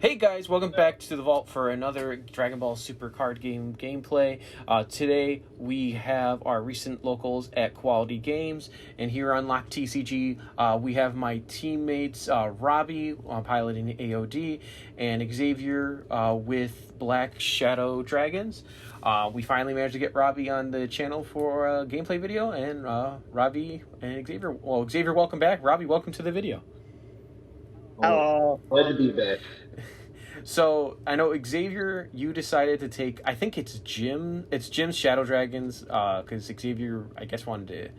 Hey guys, welcome back to the Vault for another Dragon Ball Super card game gameplay. Today we have our recent locals at Koalaty Games, and here on LockedTCG we have my teammates Robby piloting the AOD and Xavier with Black Shadow Dragons. We finally managed to get Robby on the channel for a gameplay video, and Robby and Xavier. Well, Xavier, welcome back. Robby, welcome to the video. Oh, glad to be back. So I know Xavier, you decided to take. I think it's Jim's Shadow Dragons, because Xavier, I guess, wanted to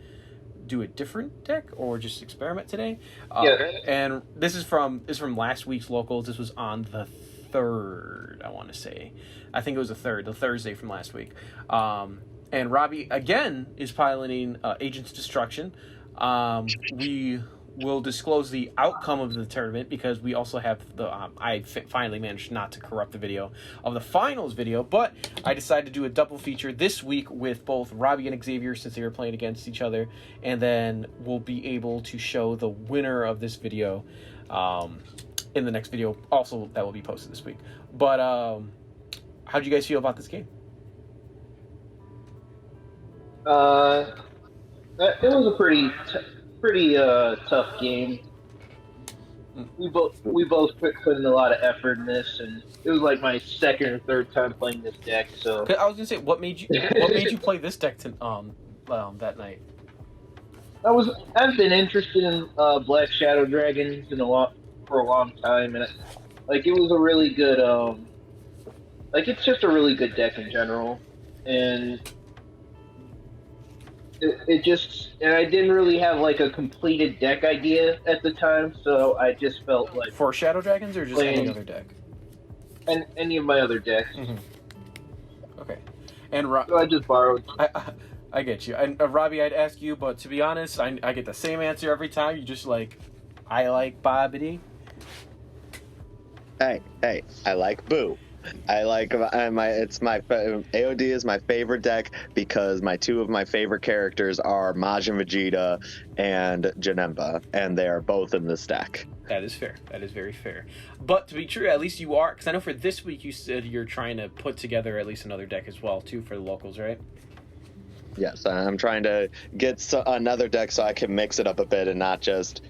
do a different deck or just experiment today. Yeah. And this is from last week's locals. This was on the 3rd, I want to say. I think it was the Thursday from last week. And Robby again is piloting Agents of Destruction. We will disclose the outcome of the tournament because we also have the I finally managed not to corrupt the video of the finals video, but I decided to do a double feature this week with both Robby and Xavier since they were playing against each other, and then we'll be able to show the winner of this video in the next video also that will be posted this week. But how do you guys feel about this game? It was a pretty tough game. We both put in a lot of effort in this, and it was like my second or third time playing this deck. So I was gonna say, what made you play this deck that night? I've been interested in Black Shadow Dragons for a long time, and it was a really good it's just a really good deck in general, and I didn't really have like a completed deck idea at the time, so I just felt like for Shadow Dragons or just any other deck, and any of my other decks. Mm-hmm. Okay, and so I just borrowed. I get you. And Robby, I'd ask you, but to be honest, I get the same answer every time. You just I like Bobbity. Hey, I like Boo. I like AOD is my favorite deck because two of my favorite characters are Majin Vegeta and Janemba, and they are both in this deck. That is fair. That is very fair. But to be true, at least you are, because I know for this week you said you're trying to put together at least another deck as well too for the locals, right? Yes, I'm trying to get another deck so I can mix it up a bit and not just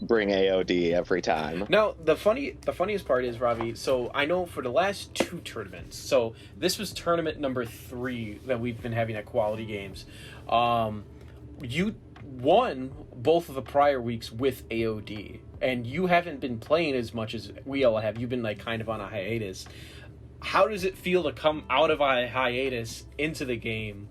bring AOD every time. Now, the funniest part is, Robby, so I know for the last 2 tournaments, so this was tournament number 3 that we've been having at Koalaty Games. You won both of the prior weeks with AOD, and you haven't been playing as much as we all have. You've been kind of on a hiatus. How does it feel to come out of a hiatus into the game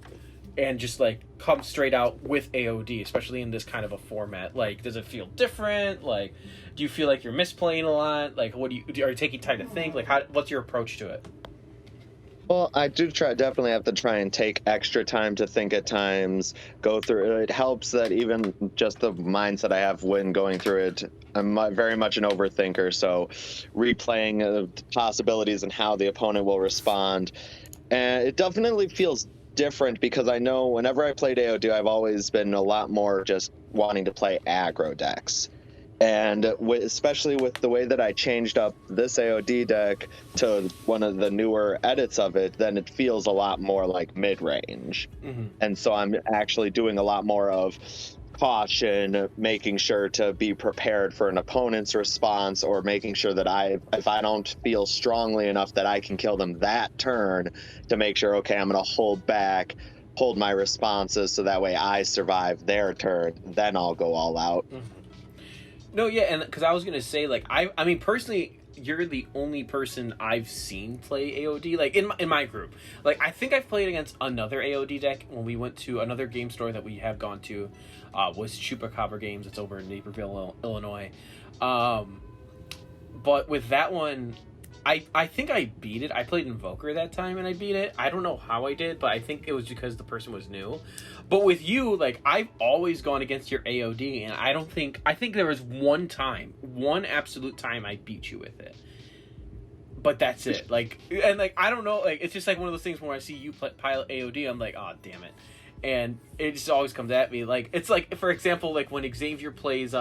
and just come straight out with AOD, especially in this kind of a format? Does it feel different? Do you feel like you're misplaying a lot? Are you taking time to think? What's your approach to it? Well, I do definitely have to try and take extra time to think at times, go through it. It helps that even just the mindset I have when going through it, I'm very much an overthinker, so replaying possibilities and how the opponent will respond. And it definitely feels different because I know whenever I played AOD, I've always been a lot more just wanting to play aggro decks. And especially with the way that I changed up this AOD deck to one of the newer edits of it, then it feels a lot more like mid-range. Mm-hmm. And so I'm actually doing a lot more of caution, making sure to be prepared for an opponent's response, or making sure that if I don't feel strongly enough that I can kill them that turn, to make sure, okay, I'm going to hold back, hold my responses so that way I survive their turn, then I'll go all out. Mm-hmm. No, yeah, and because I was going to say, I mean, personally, you're the only person I've seen play AOD, in my group. I think I've played against another AOD deck when we went to another game store that we have gone to, was Chupacabra Games. It's over in Naperville, Illinois. But with that one, I think I beat it. I played Invoker that time and I beat it. I don't know how I did, but I think it was because the person was new. But with you, I've always gone against your AOD, and I think there was one absolute time I beat you with it. But that's it. I don't know, it's just one of those things when I see you pilot AOD, I'm like, oh, damn it. And it just always comes at me. It's for example, when Xavier plays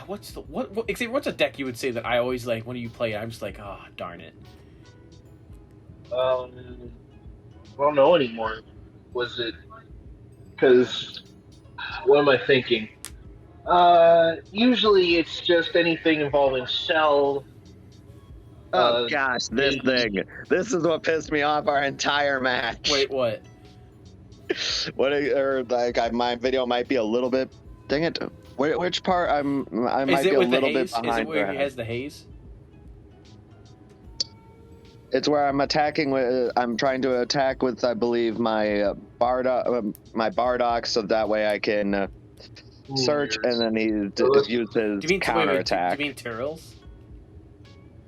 what's Xavier, what's a deck you would say that I always like when you play it? I'm just like, oh darn it. I don't know anymore. Was it because what am I thinking? Usually it's just anything involving Cell. Oh gosh, this thing. This is what pissed me off our entire match. Wait, what? My video might be a little bit. Dang it! Which part? I might be a little bit behind. Is it where he has the haze? It's where I'm attacking with. I'm trying to attack with, I believe, my Bardock, so that way I can search, and then he uses counter attack. Do you mean Turles?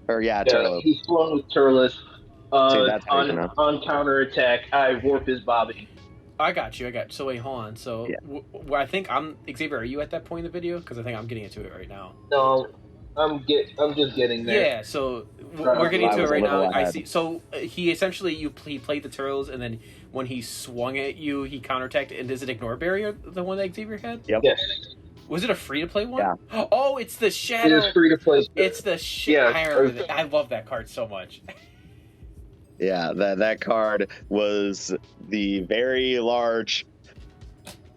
Or yeah, Yeah, Turles. he's flowing with Turles. On counter attack, I warp his Bobby. I got you. So wait, hold on. So I think I'm Xavier. Are you at that point in the video? Because I think I'm getting into it right now. No, I'm just getting there. Yeah. So we're getting into it right now. I see. So he essentially he played the Turtles, and then when he swung at you, he counterattacked. And is it Ignore Barrier the one that Xavier had? Yep. Yes. Was it a free to play one? Yeah. Oh, it's the Shadow. It is free to play. It's the I love that card so much. Yeah, that card was the very large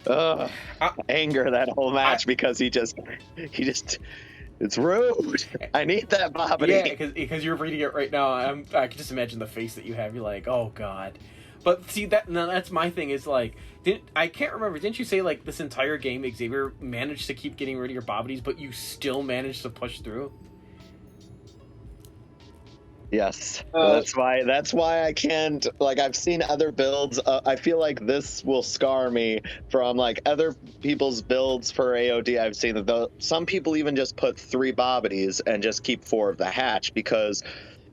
anger that whole match because he just it's rude. I need that Bobbity. Yeah, because you're reading it right now. I can just imagine the face that you have. You're like, oh god. But see that's my thing is like I can't remember. Didn't you say like this entire game Xavier managed to keep getting rid of your Bobbities, but you still managed to push through? Yes, that's why I can't, like, I've seen other builds. I feel like this will scar me from like other people's builds for AOD. I've seen that some people even just put 3 Bobbities and just keep 4 of the hatch, because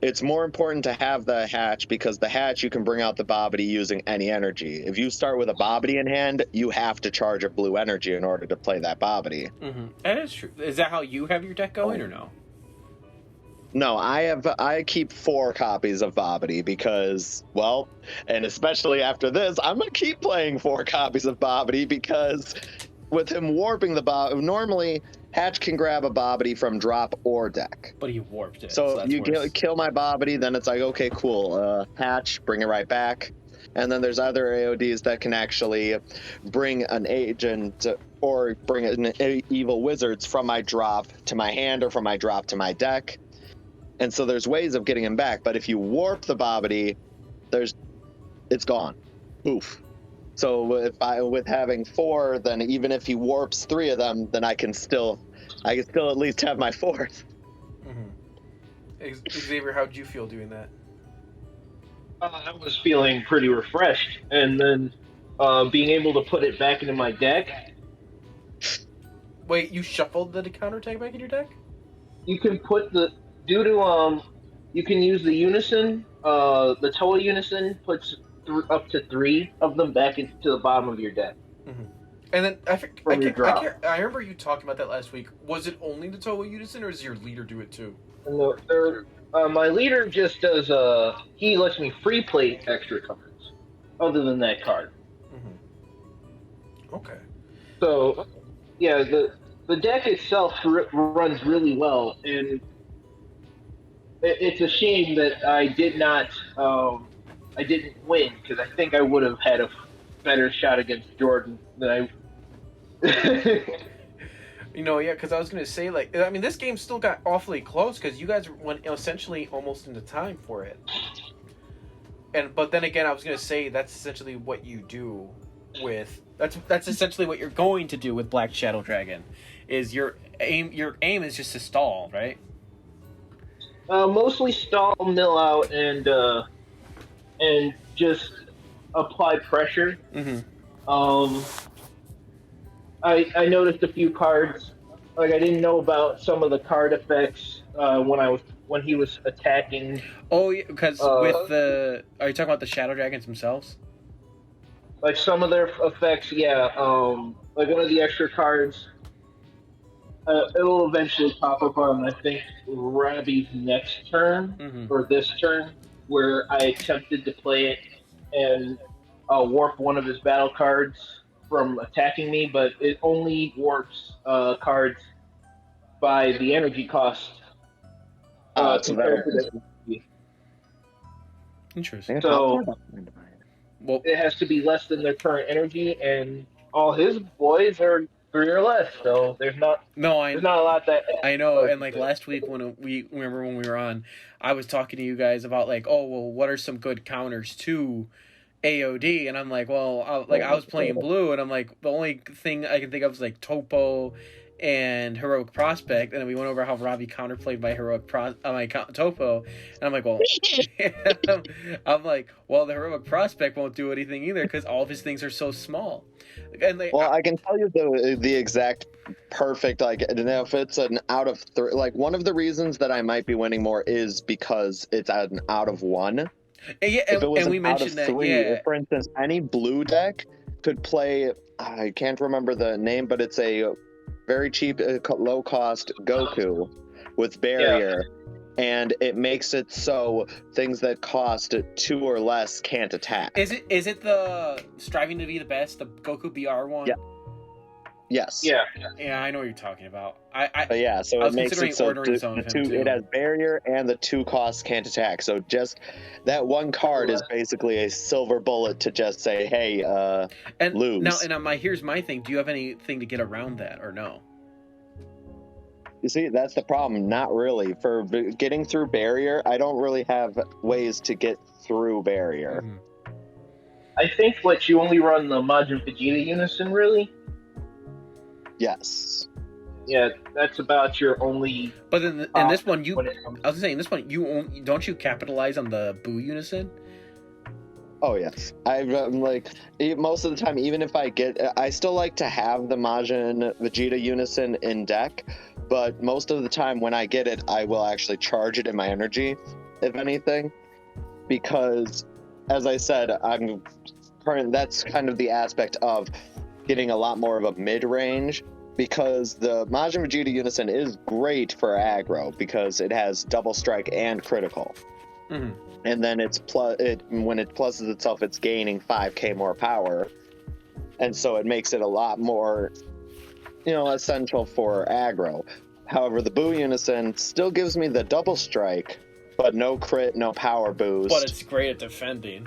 it's more important to have the hatch, because the hatch you can bring out the Bobbity using any energy. If you start with a Bobbity in hand, you have to charge a blue energy in order to play that Bobbity. Mm-hmm. That is true. Is that how you have your deck going or no? No, I keep 4 copies of Bobbity because, well, and especially after this, I'm gonna keep playing 4 copies of Bobbity because with him warping the Bobbity, normally Hatch can grab a Bobbity from drop or deck. But he warped it. So you kill my Bobbity, then it's like, okay, cool, Hatch, bring it right back. And then there's other AODs that can actually bring an agent or bring an evil wizards from my drop to my hand or from my drop to my deck. And so there's ways of getting him back, but if you warp the Bobbity, it's gone. Poof. So with having 4, then even if he warps 3 of them, then I can still at least have my 4th. Mm-hmm. Xavier, how did you feel doing that? I was feeling pretty refreshed, and then being able to put it back into my deck. Wait, you shuffled the counterattack back in your deck? You can put you can use the Unison, the Toa Unison puts up to 3 of them back into the bottom of your deck. Mm-hmm. And then I remember you talking about that last week. Was it only the Toa Unison, or does your leader do it too? My leader just does, he lets me free play extra cards, other than that card. Mm-hmm. Okay. So, yeah, the deck itself runs really well, and it's a shame that I didn't win, because I think I would have had a better shot against Jordan than I. Yeah, because I was going to say, like, I mean, this game still got awfully close, because you guys went essentially almost into time for it. But then again, I was going to say that's essentially what you do with that's essentially what you're going to do with Black Shadow Dragon, is your aim is just to stall, right? Mostly stall, mill out, and just apply pressure. Mm-hmm. I noticed a few cards, like I didn't know about some of the card effects when he was attacking. Oh, yeah, because are you talking about the Shadow Dragons themselves? Like some of their effects, yeah. Like one of the extra cards, it'll eventually pop up on, I think, Robby's next turn, mm-hmm. or this turn, where I attempted to play it and warp one of his battle cards from attacking me, but it only warps cards by the energy cost So compared to that'll. the. Interesting. So Well, it has to be less than their current energy, and all his boys are 3 or less. So there's not no, there's not a lot that. I know, and like last week when we remember when we were on, I was talking to you guys about like, oh well, what are some good counters to AOD, and I'm like, well, I was playing blue, and I'm like, the only thing I can think of is like Topo and Heroic Prospect, and then we went over how Robby counterplayed my Topo, and I'm like, well, I'm like, well, the Heroic Prospect won't do anything either because all of his things are so small, and like, Well, I can tell you the exact perfect, like, if it's an out of three, like, one of the reasons that I might be winning more is because it's an out of one. yeah, If it was and we an out of mentioned that, three, yeah. if, for instance, any blue deck could play, I can't remember the name, but it's a very cheap, low cost Goku with barrier. And it makes it so things that cost 2 or less can't attack. Is it the striving to be the best, the Goku BR one? Yeah. Yes. Yeah. Yeah, I know what you're talking about. Yeah, so I was it makes considering it so ordering some of him, too. it has barrier and the 2 costs can't attack. So just that one card is basically a silver bullet to just say, hey, lose. Now, and here's my thing. Do you have anything to get around that or no? You see, that's the problem. Not really. For getting through barrier, I don't really have ways to get through barrier. Mm-hmm. I think you only run the Majin Vegeta unison, really? Yes. Yeah, that's about your only. But in this one, I was saying, this one, don't you capitalize on the Boo unison? Oh yes, I'm like most of the time. Even if I still like to have the Majin Vegeta unison in deck, but most of the time when I get it, I will actually charge it in my energy, if anything, because, as I said, that's kind of the aspect of getting a lot more of a mid-range, because the Majin Vegeta unison is great for aggro because it has double strike and critical. Mm-hmm. And then when it pluses itself, it's gaining 5k more power, and so it makes it a lot more, essential for aggro. However, the Boo unison still gives me the double strike, but no crit, no power boost. But it's great at defending.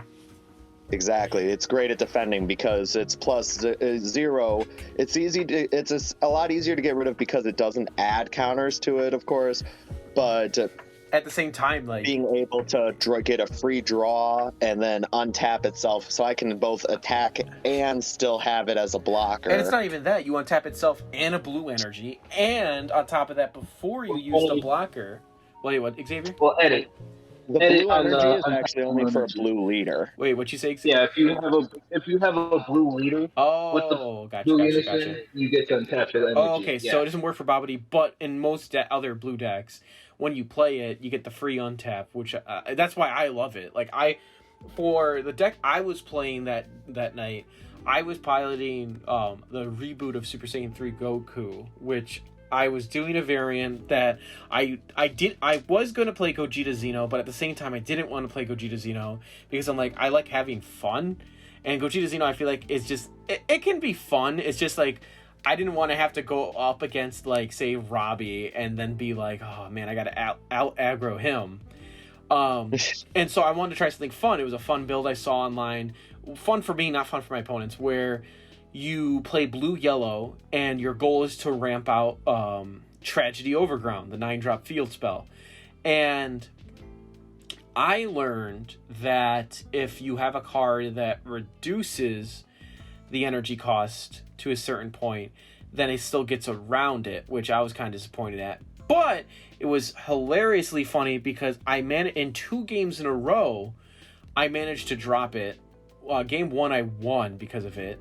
Exactly, it's great at defending because it's plus 0. It's a lot easier to get rid of because it doesn't add counters to it, of course, but at the same time, like being able to get a free draw and then untap itself, so I can both attack and still have it as a blocker. And it's not even that. You untap itself and a blue energy, and on top of that, before you use the blocker. Wait, what, Xavier? Well, edit. The blue energy is actually only for a blue leader. Wait, what you say, Xavier? Yeah, if you have a blue leader, with the blue unison, you get to untap the energy. Oh, okay, so it doesn't work for Bobbity, but in most other blue decks, when you play it, you get the free untap, which that's why I love it. Like for the deck I was playing that night, I was piloting the reboot of Super Saiyan 3 Goku, which I was doing a variant that I was going to play Gogeta Xeno, but at the same time I didn't want to play Gogeta Xeno because I'm like, I like having fun, and Gogeta Xeno I feel like is just it can be fun. It's just like I didn't want to have to go up against, like, say, Robby and then be like, oh man, I gotta out aggro him. And so I wanted to try something fun. It was a fun build I saw online. Fun for me, not fun for my opponents, where you play blue-yellow and your goal is to ramp out Tragedy Overground, the 9-drop field spell. And I learned that if you have a card that reduces the energy cost to a certain point, then it still gets around it, which I was kind of disappointed at. But it was hilariously funny because in 2 games in a row, I managed to drop it. Game 1 I won because of it,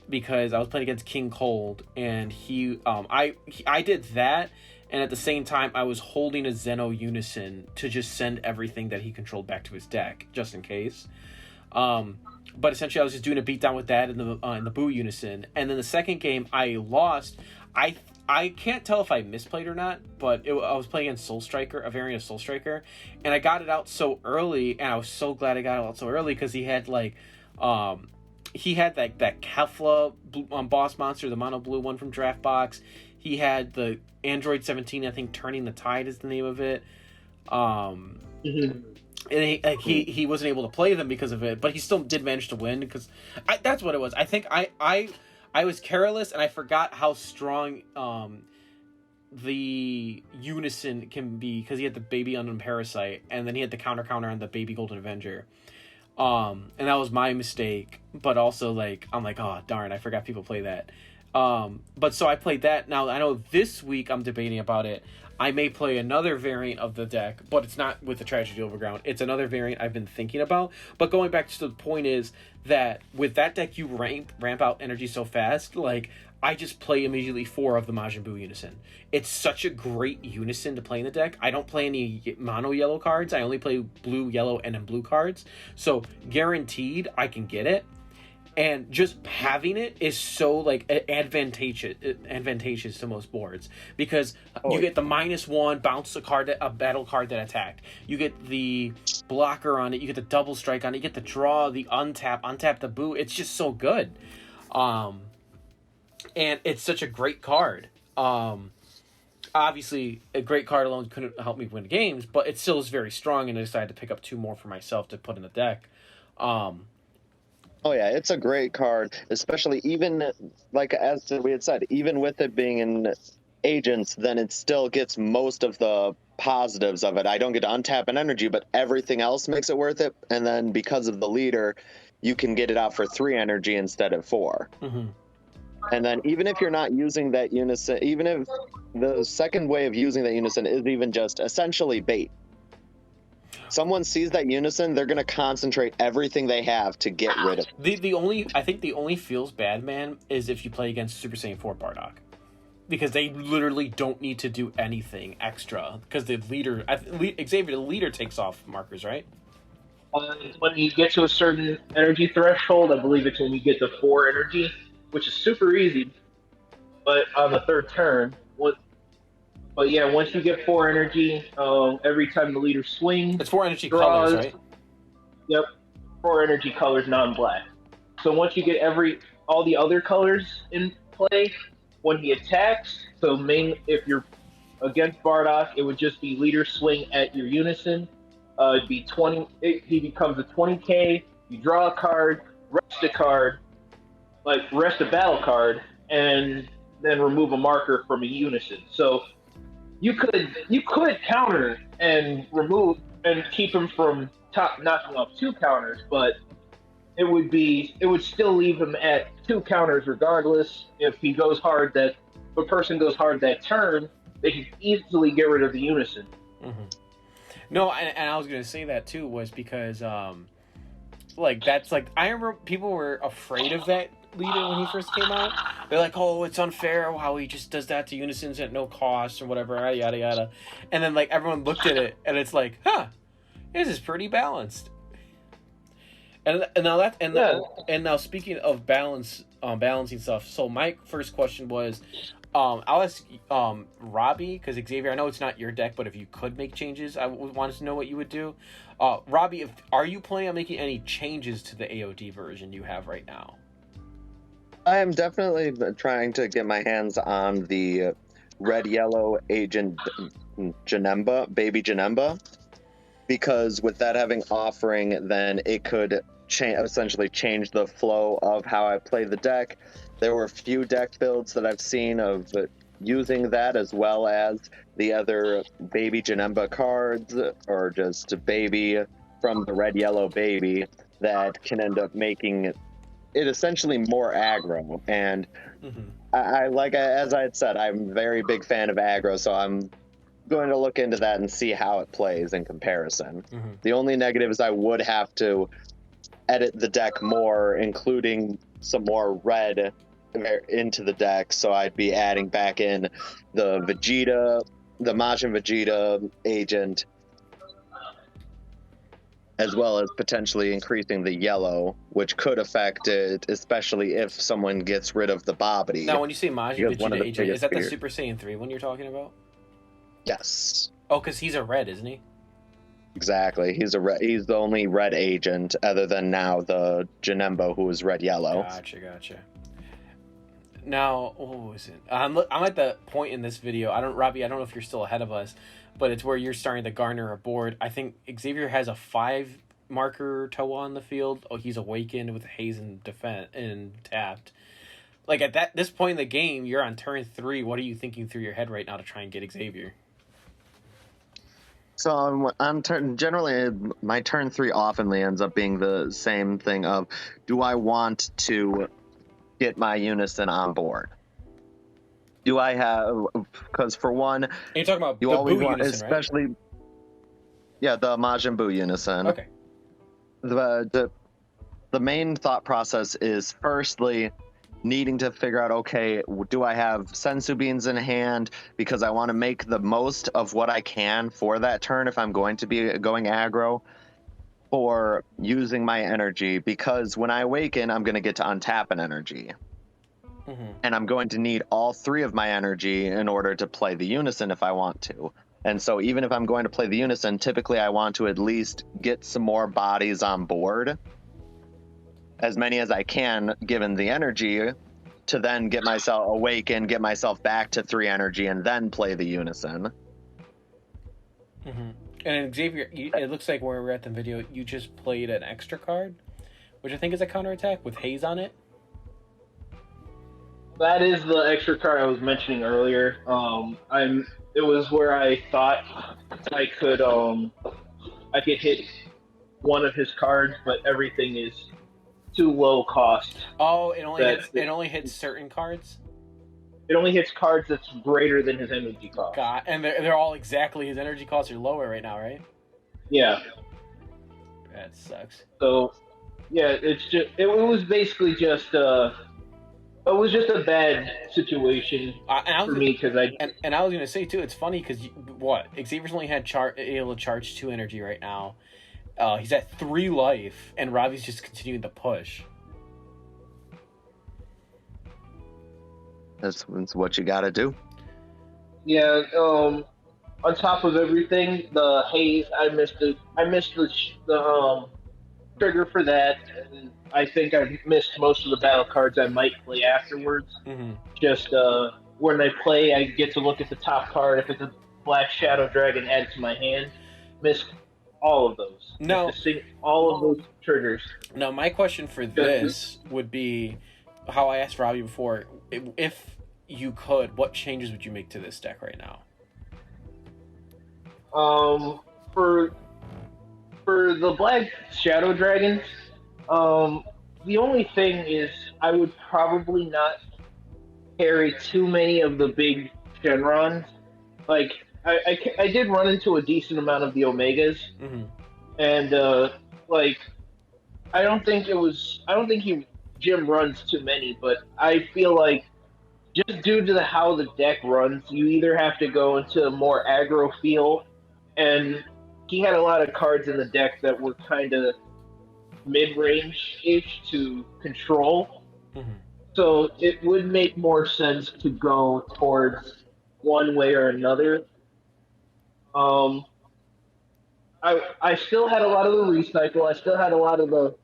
because I was playing against King Cold, and I did that, and at the same time I was holding a Zeno Unison to just send everything that he controlled back to his deck, just in case. But essentially I was just doing a beatdown with that in the Boo Unison. And then the second game I lost. I can't tell if I misplayed or not, but I was playing against Soul Striker, a variant of Soul Striker, and I got it out so early, and I was so glad I got it out so early because he had that Kefla boss monster, the mono blue one from Draft Box. He had the Android 17, I think Turning the Tide is the name of it. And he wasn't able to play them because of it, but he still did manage to win because that's what it was. I think I was careless and I forgot how strong the Unison can be because he had the Baby Unknown Parasite and then he had the counter on the Baby Golden Avenger. And that was my mistake, but also like I'm like, oh darn, I forgot people play that. But so I played that. Now I know this week I'm debating about it. I may play another variant of the deck, but it's not with the Tragedy Overground. It's another variant I've been thinking about. But going back to the point is that with that deck, you ramp out energy so fast. Like, I just play immediately 4 of the Majin Buu Unison. It's such a great Unison to play in the deck. I don't play any mono yellow cards. I only play blue, yellow, and then blue cards. So guaranteed I can get it. And just having it is so like advantageous to most boards because you get the -1 bounce a battle card that attacked. You get the blocker on it. You get the double strike on it. You get the draw, the untap the Boo. It's just so good, and it's such a great card. Obviously, a great card alone couldn't help me win games, but it still is very strong. And I decided to pick up 2 more for myself to put in the deck. Oh yeah, it's a great card, especially even like as we had said, even with it being in agents, then it still gets most of the positives of it. I don't get to untap an energy, but everything else makes it worth it. And then because of the leader, you can get it out for 3 energy instead of 4. Mm-hmm. And then even if you're not using that Unison, even if the second way of using that Unison is even just essentially bait. Someone sees that Unison, they're going to concentrate everything they have to get rid of it. I think the only feels bad, man, is if you play against Super Saiyan 4 Bardock. Because they literally don't need to do anything extra. Because the leader, Xavier, the leader takes off markers, right? When you get to a certain energy threshold, I believe it's when you get to 4 energy, which is super easy. But on the 3rd turn, but yeah, once you get 4 energy, every time the leader swings, it's 4 energy draws, colors, right? Yep, 4 energy colors, non-black. So once you get all the other colors in play, when he attacks, if you're against Bardock, it would just be leader swing at your Unison. It'd be 20. He becomes a 20k. You draw a card, rest a battle card, and then remove a marker from a Unison. So you could counter and remove and keep him from knocking off 2 counters, but it would still leave him at 2 counters regardless. If a person goes hard that turn, they can easily get rid of the Unison. Mm-hmm. No, and I was gonna say that too was because that's like I remember people were afraid of that leader when he first came out. They're like, oh, it's unfair how he just does that to Unisons at no cost or whatever, yada yada. And then like everyone looked at it and it's like, this is pretty balanced. And now speaking of balancing stuff. So my first question was, I'll ask Robby, because Xavier, I know it's not your deck, but if you could make changes, I wanted to know what you would do. Robby, are you planning on making any changes to the AOD version you have right now? I am definitely trying to get my hands on the red-yellow agent Janemba, baby Janemba, because with that having offering, then it could essentially change the flow of how I play the deck. There were a few deck builds that I've seen of using that as well as the other baby Janemba cards or just baby from the red-yellow baby that can end up making it essentially more aggro. And as I had said, I'm a very big fan of aggro, so I'm going to look into that and see how it plays in comparison. The only negative is I would have to edit the deck more, including some more red into the deck, so I'd be adding back in the Majin Vegeta agent, as well as potentially increasing the yellow, which could affect it, especially if someone gets rid of the Bobbity. Now, when you say Majin Vegeta agent, is that the Super Saiyan 3 one you're talking about? Yes. Oh, because he's a red, isn't he? Exactly. He's the only red agent, other than now the Janemba, who is red-yellow. Gotcha. Now, what was it? I'm at the point in this video. Robbie, I don't know if you're still ahead of us, but it's where you're starting to garner a board. I think Xavier has a 5 marker Toa on the field. Oh, he's awakened with haze and defense and tapped. Like at this point in the game, you're on turn 3. What are you thinking through your head right now to try and get Xavier? So generally, my turn 3 oftenly ends up being the same thing of, do I want to get my unison on board? Do I have, because for one, And you're talking about you the always Boo want, unison, especially, right? Yeah, the Majin Buu unison. Okay. The main thought process is firstly needing to figure out, okay, do I have sensu beans in hand because I want to make the most of what I can for that turn if I'm going to be going aggro, or using my energy because when I awaken, I'm going to get to untap an energy. And I'm going to need all 3 of my energy in order to play the unison if I want to. And so even if I'm going to play the unison, typically I want to at least get some more bodies on board, as many as I can, given the energy, to then get myself awakened, get myself back to 3 energy, and then play the unison. And Xavier, it looks like where we're at the video, you just played an extra card, which I think is a counterattack with haze on it. That is the extra card I was mentioning earlier. It was where I thought I could hit one of his cards, but everything is too low cost. Oh, it only hits certain cards. It only hits cards that's greater than his energy cost. God, and they're all exactly his energy costs are lower right now, right? Yeah. That sucks. So, yeah, it was basically just it was just a bad situation for me because I was gonna say too, it's funny because Xavier's only able to charge 2 energy right now. He's at 3 life, and Robbie's just continuing to push. That's what you gotta do. Yeah. On top of everything, the haze, I missed the trigger for that. And I think I missed most of the battle cards I might play afterwards. Just when I play, I get to look at the top card. If it's a Black Shadow Dragon added to my hand, missed all of those. No, all of those triggers. No, my question for this would be how I asked Robby before. If you could, what changes would you make to this deck right now? For the Black Shadow Dragons, the only thing is I would probably not carry too many of the big Shenrons. Like, I did run into a decent amount of the Omegas, and I don't think Jim runs too many, but I feel like just due to how the deck runs, you either have to go into a more aggro feel, and he had a lot of cards in the deck that were kind of mid-range-ish to control. So it would make more sense to go towards one way or another. I still had a lot of the recycle. I still had a lot of the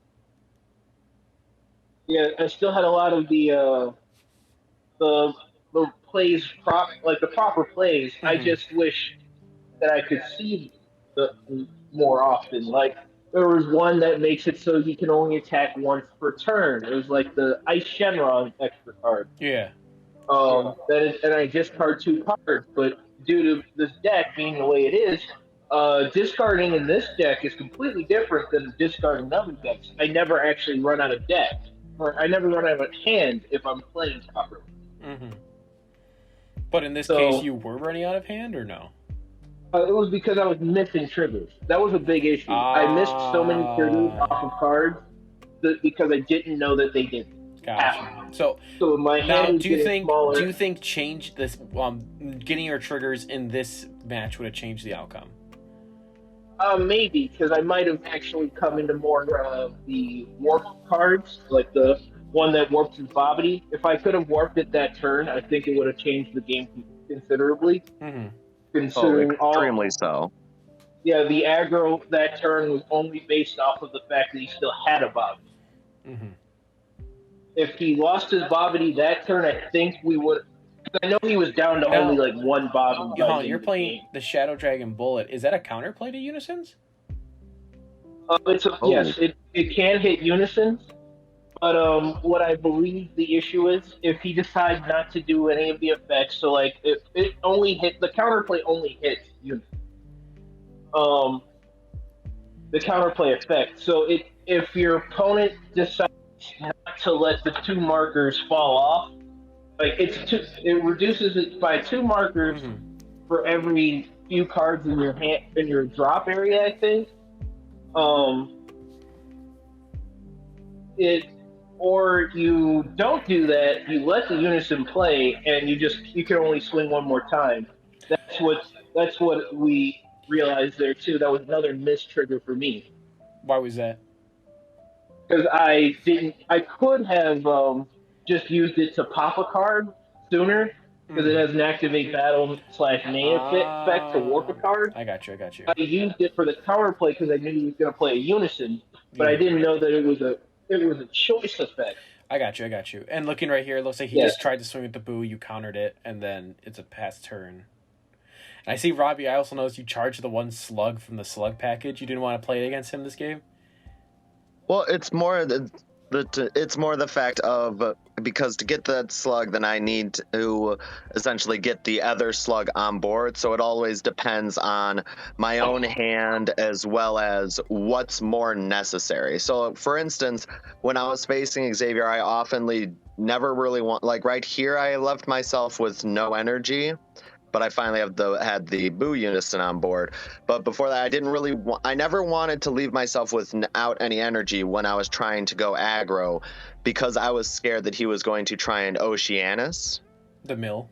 plays the proper plays. I just wish that I could see more often. Like, there was one that makes it so he can only attack once per turn. It was like the Ice Shenron extra card. Yeah. And I discard 2 cards, but due to this deck being the way it is, discarding in this deck is completely different than discarding in other decks. I never actually run out of deck, or I never run out of hand if I'm playing properly. But in this case, you were running out of hand, or no? It was because I was missing triggers. That was a big issue. I missed so many triggers off of cards because I didn't know that they didn't. Gotcha. So my hand do you think change this getting your triggers in this match would have changed the outcome? Maybe, because I might have actually come into more of the warp cards, like the one that warps his Bobbity. If I could have warped it that turn, I think it would have changed the game considerably. Considering extremely so. Yeah, the aggro that turn was only based off of the fact that he still had a Bobbity. if he lost his Bobbity that turn, I think we would. I know he was down to only like one Bobbity. You're playing the Shadow Dragon Bullet. Is that a counterplay to Unisons? Yes, it can hit Unisons. But what I believe the issue is, if he decides not to do any of the effects, so like it only hit the counterplay only hits Unison. The counterplay effect. So if your opponent decides not to let the 2 markers fall off, like it reduces it by 2 markers for every few cards in your hand in your drop area, I think. Or you don't do that, you let the Unison play, and you can only swing 1 more time. That's what we realized there too. That was another miss trigger for me. Why was that? Because I could have just used it to pop a card sooner, because it has an activate battle / main effect to warp a card. I got you. I used it for the counterplay because I knew he was going to play a Unison, but I didn't know that it was a choice effect. I got you. And looking right here, it looks like he just tried to swing at the boo, you countered it, and then it's a pass turn. And I see Robby, I also noticed you charged the 1 slug from the slug package. You didn't want to play it against him this game? Well, it's more the fact of, because to get that slug, then I need to essentially get the other slug on board. So it always depends on my own hand as well as what's more necessary. So, for instance, when I was facing Xavier, I oftenly never really want, like right here, I left myself with no energy. But I finally had the Boo Unison on board. But before that, I never wanted to leave myself without any energy when I was trying to go aggro, because I was scared that he was going to try and Oceanus. The mill.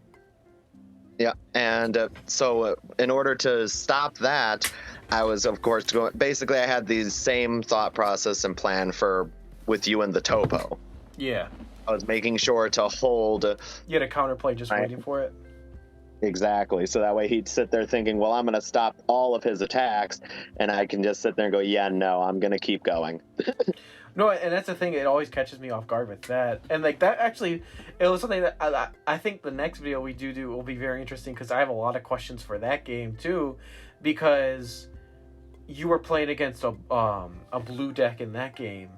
Yeah, and so in order to stop that, I was, of course, basically I had the same thought process and plan with you and the Topo. Yeah. I was making sure to hold. You had a counterplay just waiting for it? Exactly. So that way he'd sit there thinking, well, I'm going to stop all of his attacks, and I can just sit there and go, yeah, no, I'm going to keep going. No, and that's the thing. It always catches me off guard with that. And like that, actually, it was something that I think the next video we do will be very interesting, because I have a lot of questions for that game too, because you were playing against a blue deck in that game.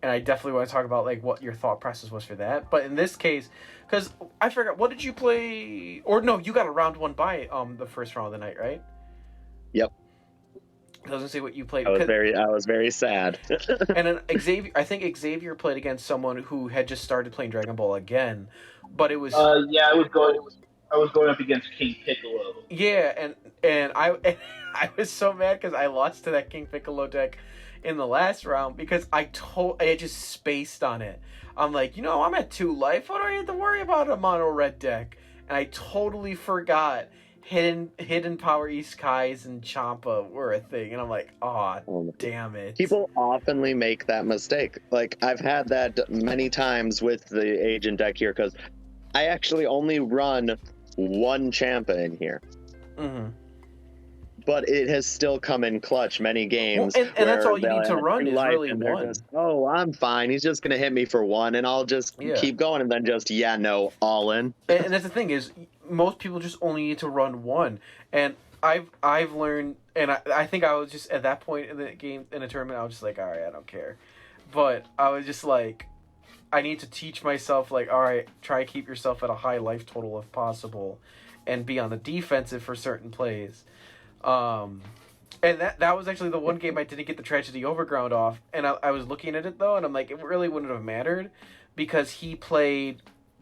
And I definitely want to talk about like what your thought process was for that. But in this case, because I forgot, what did you play? Or no, you got a round 1 bye the first round of the night, right? Yep. I was gonna say what you played. I was very sad. And then I think Xavier played against someone who had just started playing Dragon Ball again, but it was. Yeah, I was going up against King Piccolo. Yeah, and I was so mad because I lost to that King Piccolo deck in the last round, because I just spaced on it. I'm like, I'm at 2 life. What do I have to worry about a mono red deck? And I totally forgot hidden power Iskais and Champa were a thing. And I'm like, oh, damn it. People oftenly make that mistake. Like, I've had that many times with the agent deck here, because I actually only run 1 Champa in here. Mm-hmm. But it has still come in clutch many games. Well, and that's all you need to run is really 1. Oh, I'm fine. He's just going to hit me for 1, and I'll just keep going, and then just, all in. And that's the thing is, most people just only need to run 1. And I've learned, and I think I was just, at that point in the game, in the tournament, I was just like, all right, I don't care. But I was just like, I need to teach myself, like, all right, try to keep yourself at a high life total if possible, and be on the defensive for certain plays. And that was actually the one game I didn't get the Tragedy Overground off, and I was looking at it though, and I'm like, it really wouldn't have mattered, because the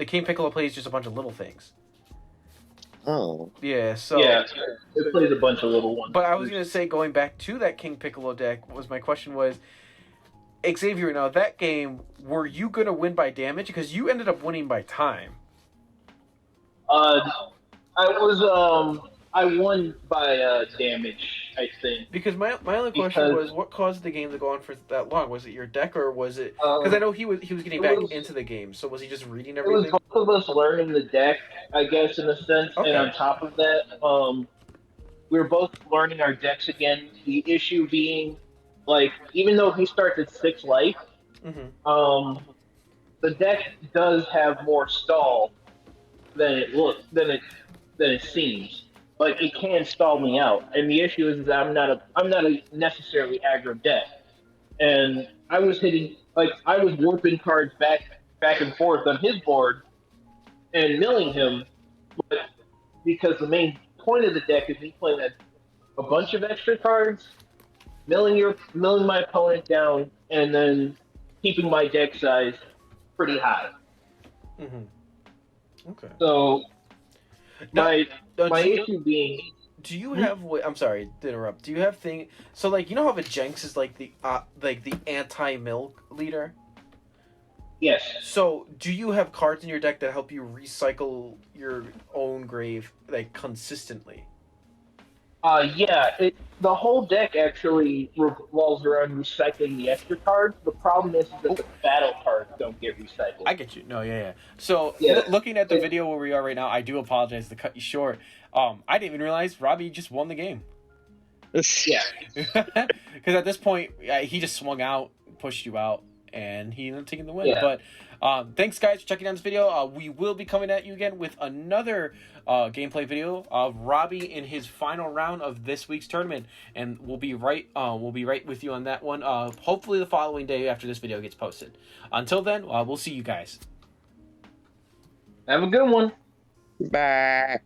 King Piccolo plays just a bunch of little things. Oh. Yeah, so... Yeah, it plays a bunch of little ones. But I was going to say, going back to that King Piccolo deck, my question was, Xavier, now that game, were you going to win by damage? Because you ended up winning by time. I won by damage, I think. Because my only question was, what caused the game to go on for that long? Was it your deck, or was it... Because I know he was getting back into the game, so was he just reading everything? It was both of us learning the deck, I guess, in a sense. Okay. And on top of that, we were both learning our decks again. The issue being, like, even though he starts at 6 life, the deck does have more stall than it seems. Like it can stall me out, and the issue is that I'm not a necessarily aggro deck, and I was warping cards back and forth on his board and milling him, but because the main point of the deck is me playing a bunch of extra cards, milling my opponent down, and then keeping my deck size pretty high. Okay. So Now, my issue being, do you have? I'm sorry to interrupt. Do you have thing? So like you know how the Jenks is like the anti-milk leader. yes. So do you have cards in your deck that help you recycle your own grave like consistently? Yeah, the whole deck actually revolves around recycling the extra cards. The problem is that the battle cards don't get recycled. I get you. No, yeah. So Yeah. looking at the video where we are right now, I do apologize to cut you short. I didn't even realize Robby just won the game. Yeah. Because at this point, he just swung out, pushed you out, and he ended up taking the win. Yeah. But thanks, guys, for checking out this video. We will be coming at you again with another gameplay video of Robby in his final round of this week's tournament, and we'll be right with you on that one. Hopefully, the following day after this video gets posted. Until then, we'll see you guys. Have a good one. Bye.